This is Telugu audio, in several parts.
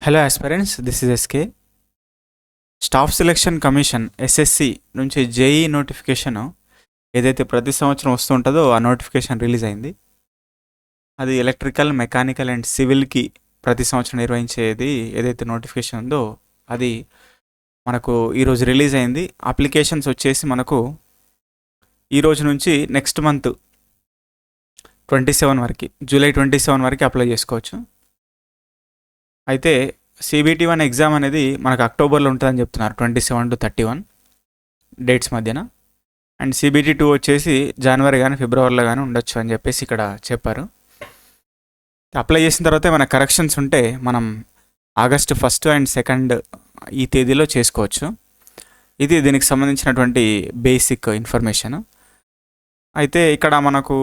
Hello aspirants, this is SK. Staff selection commission SSC నుంచి జేఈ నోటిఫికేషన్ ఏదైతే ప్రతి సంవత్సరం వస్తుంటుందో ఆ నోటిఫికేషన్ రిలీజ్ అయింది. అది ఎలక్ట్రికల్, మెకానికల్ అండ్ సివిల్కి ప్రతి సంవత్సరం నిర్వహించేది ఏదైతే నోటిఫికేషన్ ఉందో అది మనకు ఈరోజు రిలీజ్ అయింది. అప్లికేషన్స్ వచ్చేసి మనకు ఈరోజు నుంచి నెక్స్ట్ మంత్ 27 వరకు, జూలై 27 వరకు అప్లై చేసుకోవచ్చు. అయితే CBT1 ఎగ్జామ్ అనేది మనకు అక్టోబర్లో ఉంటుందని చెప్తున్నారు, 27 to 31 డేట్స్ మధ్యన. అండ్ CBT2 వచ్చేసి జనవరి కానీ ఫిబ్రవరిలో కానీ ఉండొచ్చు అని చెప్పేసి ఇక్కడ చెప్పారు. అప్లై చేసిన తర్వాత మన కరెక్షన్స్ ఉంటే మనం ఆగస్ట్ 1 and 2 ఈ తేదీలో చేసుకోవచ్చు. ఇది దీనికి సంబంధించినటువంటి బేసిక్ ఇన్ఫర్మేషన్. అయితే ఇక్కడ మనకు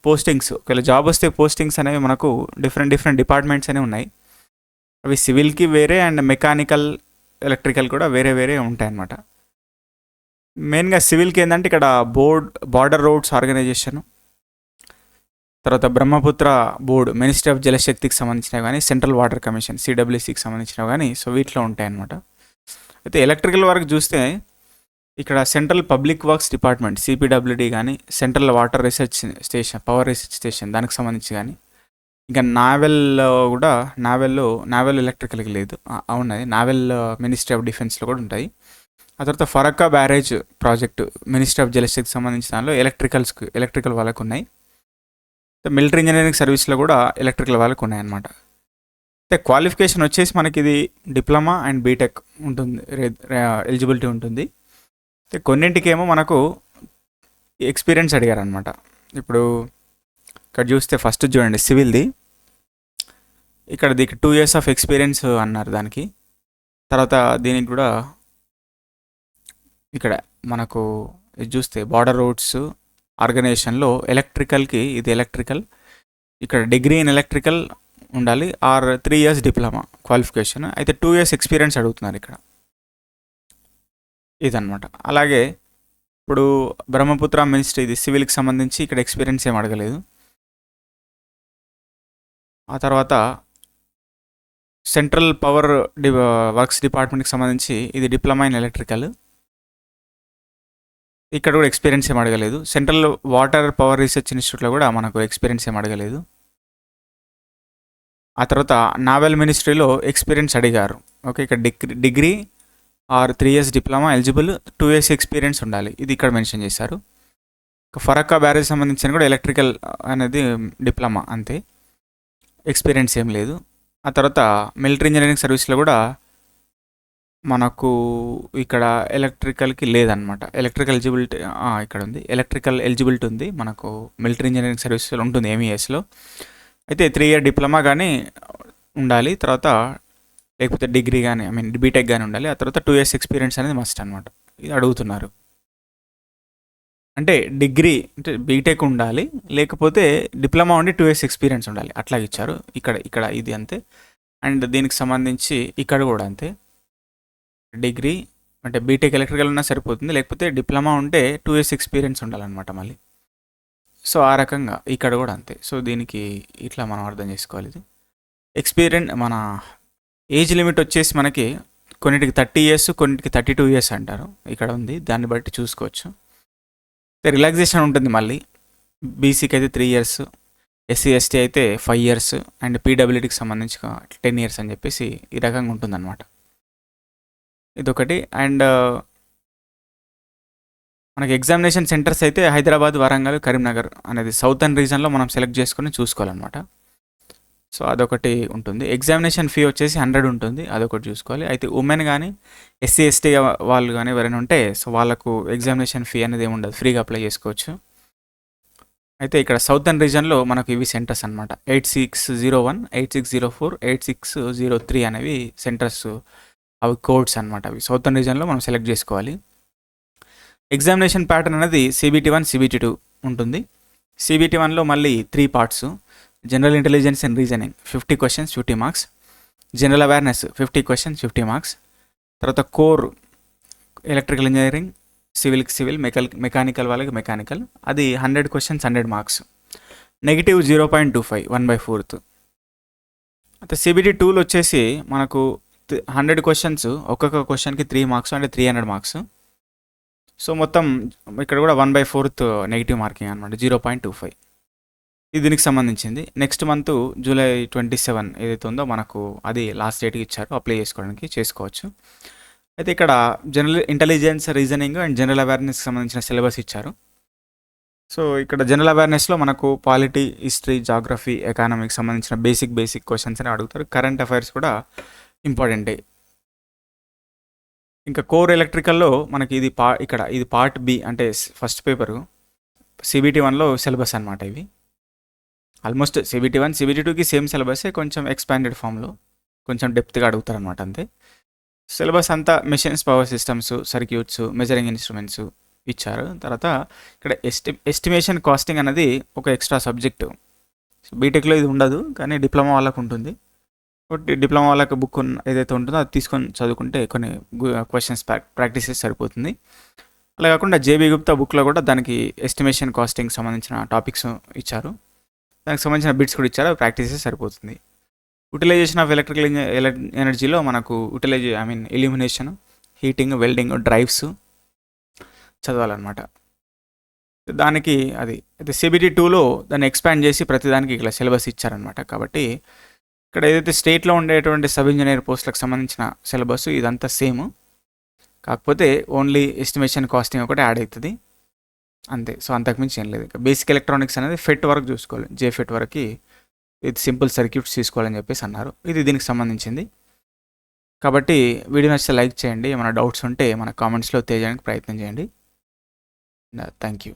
పోస్టింగ్స్ ఒకవేళ జాబ్ వస్తే పోస్టింగ్స్ అనేవి మనకు డిఫరెంట్ డిపార్ట్మెంట్స్ అనేవి ఉన్నాయి. అవి సివిల్కి వేరే అండ్ మెకానికల్, ఎలక్ట్రికల్ కూడా వేరే ఉంటాయన్నమాట. మెయిన్గా సివిల్కి ఏంటంటే ఇక్కడ బార్డర్ రోడ్స్ ఆర్గనైజేషన్, తర్వాత బ్రహ్మపుత్ర బోర్డు, మినిస్ట్రీ ఆఫ్ జలశక్తికి సంబంధించినవి కానీ, సెంట్రల్ వాటర్ కమిషన్ CWCకి సంబంధించినవి కానీ, సో వీటిలో ఉంటాయన్నమాట. అయితే ఎలక్ట్రికల్ వరకు చూస్తే ఇక్కడ central public works department CPWD కానీ, central water research station, power research station దానికి సంబంధించి కానీ, ఇంకా నావెల్లో కూడా నావెల్ ఎలక్ట్రికల్కి లేదు, అవునది నావెల్ మినిస్ట్రీ ఆఫ్ డిఫెన్స్లో కూడా ఉంటాయి. ఆ తర్వాత Farakka barrage project ministry of జలశక్తికి సంబంధించిన దానిలో ఎలక్ట్రికల్ వాళ్ళకు ఉన్నాయి. మిలిటరీ ఇంజనీరింగ్ సర్వీస్లో కూడా ఎలక్ట్రికల్ వాళ్ళకు ఉన్నాయన్నమాట. అయితే క్వాలిఫికేషన్ వచ్చేసి మనకి ఇది డిప్లొమా అండ్ బీటెక్ ఉంటుంది, ఎలిజిబిలిటీ ఉంటుంది. అయితే కొన్నింటికేమో మనకు ఎక్స్పీరియన్స్ అడిగారు అనమాట. ఇప్పుడు ఇక్కడ చూస్తే ఫస్ట్ చూడండి సివిల్ది, ఇక్కడ దీనికి 2 years ఆఫ్ ఎక్స్పీరియన్స్ అన్నారు దానికి. తర్వాత దీనికి కూడా ఇక్కడ మనకు ఇది చూస్తే బార్డర్ రోడ్స్ ఆర్గనైజేషన్లో ఎలక్ట్రికల్కి, ఇది ఎలక్ట్రికల్, ఇక్కడ డిగ్రీ ఇన్ ఎలక్ట్రికల్ ఉండాలి ఆర్ 3 years డిప్లొమా క్వాలిఫికేషన్. అయితే 2 years ఎక్స్పీరియన్స్ అడుగుతున్నారు ఇక్కడ, ఇదనమాట. అలాగే ఇప్పుడు బ్రహ్మపుత్ర మినిస్ట్రీ, ఇది సివిల్కి సంబంధించి ఇక్కడ ఎక్స్పీరియన్స్ ఏం అడగలేదు. ఆ తర్వాత సెంట్రల్ పవర్ వర్క్స్ డిపార్ట్మెంట్కి సంబంధించి ఇది డిప్లొమా ఇన్ ఎలక్ట్రికల్, ఇక్కడ కూడా ఎక్స్పీరియన్స్ ఏం అడగలేదు. సెంట్రల్ వాటర్ పవర్ రీసెర్చ్ ఇన్స్టిట్యూట్లో కూడా మనకు ఎక్స్పీరియన్స్ ఏం అడగలేదు. ఆ తర్వాత నావెల్ మినిస్ట్రీలో ఎక్స్పీరియన్స్ అడిగారు. ఓకే, ఇక్కడ degree or 3 years diploma eligible, 2 years experience ఉండాలి, ఇది ఇక్కడ మెన్షన్ చేశారు. ఫరక్కా బ్యారేజ్ సంబంధించిన కూడా ఎలక్ట్రికల్ అనేది డిప్లొమా అంతే, ఎక్స్పీరియన్స్ ఏం లేదు. ఆ తర్వాత మిలిటరీ ఇంజనీరింగ్ సర్వీస్లో కూడా మనకు ఇక్కడ ఎలక్ట్రికల్కి లేదనమాట. ఎలక్ట్రికల్ ఎలిజిబిలిటీ ఇక్కడ ఉంది, ఎలక్ట్రికల్ ఎలిజిబిలిటీ ఉంది మనకు మిలిటరీ ఇంజనీరింగ్ సర్వీస్లో ఉంటుంది, MESలో. అయితే 3 year డిప్లొమా కానీ ఉండాలి, తర్వాత లేకపోతే డిగ్రీ కానీ బీటెక్ కానీ ఉండాలి. ఆ తర్వాత 2 years ఎక్స్పీరియన్స్ అనేది మస్ట్ అనమాట. ఇది అడుగుతున్నారు. అంటే డిగ్రీ అంటే బీటెక్ ఉండాలి, లేకపోతే డిప్లొమా ఉండి 2 years ఎక్స్పీరియన్స్ ఉండాలి, అట్లా ఇచ్చారు. ఇక్కడ ఇది అంతే. అండ్ దీనికి సంబంధించి ఇక్కడ కూడా అంతే, డిగ్రీ అంటే బీటెక్ ఎలక్ట్రికల్ ఉన్నా సరిపోతుంది, లేకపోతే డిప్లొమా ఉంటే 2 years ఎక్స్పీరియన్స్ ఉండాలన్నమాట మళ్ళీ. సో ఆ రకంగా ఇక్కడ కూడా అంతే. సో దీనికి ఇట్లా మనం అర్థం చేసుకోవాలి. ఇది ఎక్స్పీరియన్స్, మన ఏజ్ లిమిట్ వచ్చేసి మనకి కొన్నిటికి 30 years, కొన్నిటికి 32 years అంటారు, ఇక్కడ ఉంది, దాన్ని బట్టి చూసుకోవచ్చు. రిలాక్సేషన్ ఉంటుంది మళ్ళీ. బీసీకి అయితే 3 years, SC ST అయితే 5 years, అండ్ PWDకి సంబంధించి 10 years అని చెప్పేసి ఈ రకంగా ఉంటుందన్నమాట. ఇదొకటి. అండ్ మనకి ఎగ్జామినేషన్ సెంటర్స్ అయితే హైదరాబాద్, వరంగల్, కరీంనగర్ అనేది సౌతర్న్ రీజన్లో మనం సెలెక్ట్ చేసుకొని చూసుకోవాలన్నమాట. సో అదొకటి ఉంటుంది. ఎగ్జామినేషన్ ఫీ వచ్చేసి 100 ఉంటుంది, అదొకటి చూసుకోవాలి. అయితే ఉమెన్ కానీ SC ST వాళ్ళు కానీ ఎవరైనా ఉంటే సో వాళ్ళకు ఎగ్జామినేషన్ ఫీ అనేది ఏమి ఉండదు, ఫ్రీగా అప్లై చేసుకోవచ్చు. అయితే ఇక్కడ సౌతర్న్ రీజన్లో మనకు ఇవి సెంటర్స్ అనమాట. 8601, 8604, 8603 అనేవి సెంటర్స్, అవి కోడ్స్ అనమాట. అవి సౌతర్న్ రీజన్లో మనం సెలెక్ట్ చేసుకోవాలి. ఎగ్జామినేషన్ ప్యాటర్న్ అనేది CBT1, CBT2 ఉంటుంది. CBT1లో మళ్ళీ 3 parts. General intelligence and reasoning 50 questions 50 marks, general awareness 50 questions 50 marks, తర్వాత కోర్ ఎలక్ట్రికల్ ఇంజనీరింగ్, సివిల్కి సివిల్, మెకానికల్ వాళ్ళకి మెకానికల్, అది 100 questions 100 marks, -0.25 1/4. అయితే సిబిటి టూల్ వచ్చేసి మనకు 100 క్వశ్చన్స్, ఒక్కొక్క క్వశ్చన్కి 3 మార్క్స్ అంటే 300 మార్క్స్. సో మొత్తం ఇక్కడ కూడా 1/4 నెగిటివ్ మార్కింగ్ అనమాట, 0.25. ఇది దీనికి సంబంధించింది. నెక్స్ట్ మంత్ జూలై 27 ఏదైతే ఉందో మనకు అది లాస్ట్ డేట్కి ఇచ్చారు అప్లై చేసుకోవడానికి, చేసుకోవచ్చు. అయితే ఇక్కడ general intelligence, reasoning and general అవేర్నెస్కి సంబంధించిన సిలబస్ ఇచ్చారు. సో ఇక్కడ జనరల్ అవేర్నెస్లో మనకు పాలిటీ, హిస్టరీ, జాగ్రఫీ, ఎకానమీకి సంబంధించిన బేసిక్ క్వశ్చన్స్ అని అడుగుతారు. కరెంట్ అఫైర్స్ కూడా ఇంపార్టెంటే. ఇంకా కోర్ ఎలక్ట్రికల్లో మనకి ఇది ఇది పార్ట్ బి, అంటే ఫస్ట్ పేపరు సిబిటి 1లో సిలబస్ అనమాట. ఇవి ఆల్మోస్ట్ సిబిటి 1 సిబిటి 2కి సేమ్ సిలబసే, కొంచెం ఎక్స్పాండెడ్ ఫామ్లో కొంచెం డెప్త్గా అడుగుతారు అనమాట అంతే. సిలబస్ అంతా machines, power systems, circuits, measuring instruments ఇచ్చారు. తర్వాత ఇక్కడ ఎస్టిమేషన్ కాస్టింగ్ అనేది ఒక ఎక్స్ట్రా సబ్జెక్టు. బీటెక్లో ఇది ఉండదు, కానీ డిప్లొమా వాళ్ళకు ఉంటుంది. డిప్లొమా వాళ్ళకి బుక్ ఏదైతే ఉంటుందో అది తీసుకొని చదువుకుంటే కొన్ని క్వశ్చన్స్ ప్రాక్టీసెస్ సరిపోతుంది. అలా కాకుండా జేబీ గుప్తా బుక్లో కూడా దానికి ఎస్టిమేషన్ కాస్టింగ్ సంబంధించిన టాపిక్స్ ఇచ్చారు, దానికి సంబంధించిన బిట్స్ కూడా ఇచ్చారు, ప్రాక్టీసెస్ సరిపోతుంది. యూటిలైజేషన్ ఆఫ్ ఎలక్ట్రికల్ ఎనర్జీలో మనకు ఎలిమినేషన్, హీటింగ్, వెల్డింగ్, డ్రైవ్స్ చదవాలన్నమాట. దానికి అయితే సిబిటి 2లో దాన్ని ఎక్స్పాండ్ చేసి ప్రతిదానికి ఇట్లా సిలబస్ ఇచ్చారనమాట. కాబట్టి ఇక్కడ ఏదైతే స్టేట్లో ఉండేటువంటి సబ్ ఇంజనీర్ పోస్టులకు సంబంధించిన సిలబస్ ఇదంతా సేమ్, కాకపోతే ఓన్లీ ఎస్టిమేషన్ కాస్టింగ్ ఒకటి యాడ్ అవుతుంది అంతే. సో అంతకుమించి ఏం లేదు. బేసిక్ ఎలక్ట్రానిక్స్ అనేది ఫెట్ వరకు చూసుకోవాలి, జేఫెట్ వరకు ఇది సింపుల్ సర్క్యూట్స్ తీసుకోవాలని చెప్పేసి అన్నారు. ఇది దీనికి సంబంధించింది. కాబట్టి వీడియో నచ్చితే లైక్ చేయండి, ఏమైనా డౌట్స్ ఉంటే మన కామెంట్స్లో తెలియజేయడానికి ప్రయత్నం చేయండి. Thank you.